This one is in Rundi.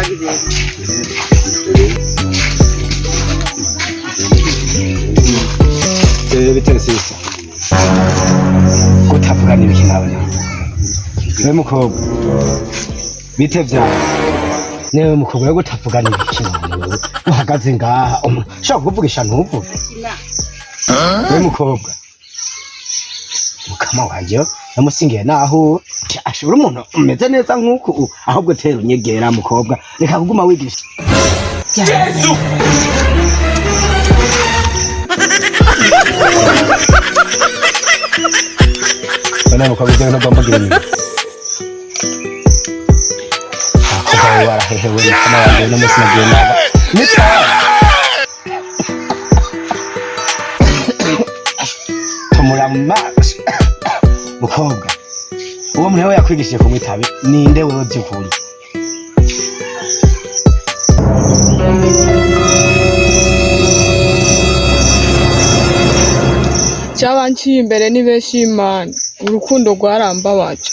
twagize biteze sisa gutavugana ibiki nawe niwe mukobwa bitevya niwe mukobwa yo gutavugana ibiki nawe uhagaze ngaha ushaka kuvugisha ntuvuge niwe mukobwa mukama wanje namusingiye naho ashobora umuntu umeze neza nk'uku ahubwo tera unyegera mukobwa reka kuguma wigisha Yesu Bana mukobwa ugenda gwambagira ni Kubaye warahehewe mukama wanje namusi nagiye naga nita Tumurama mukobwa uwo muntu we yakwigishije kumwitabi ninde wewe byukuri cyabanciye imbere ni benshi Imana urukundo rwarambabaje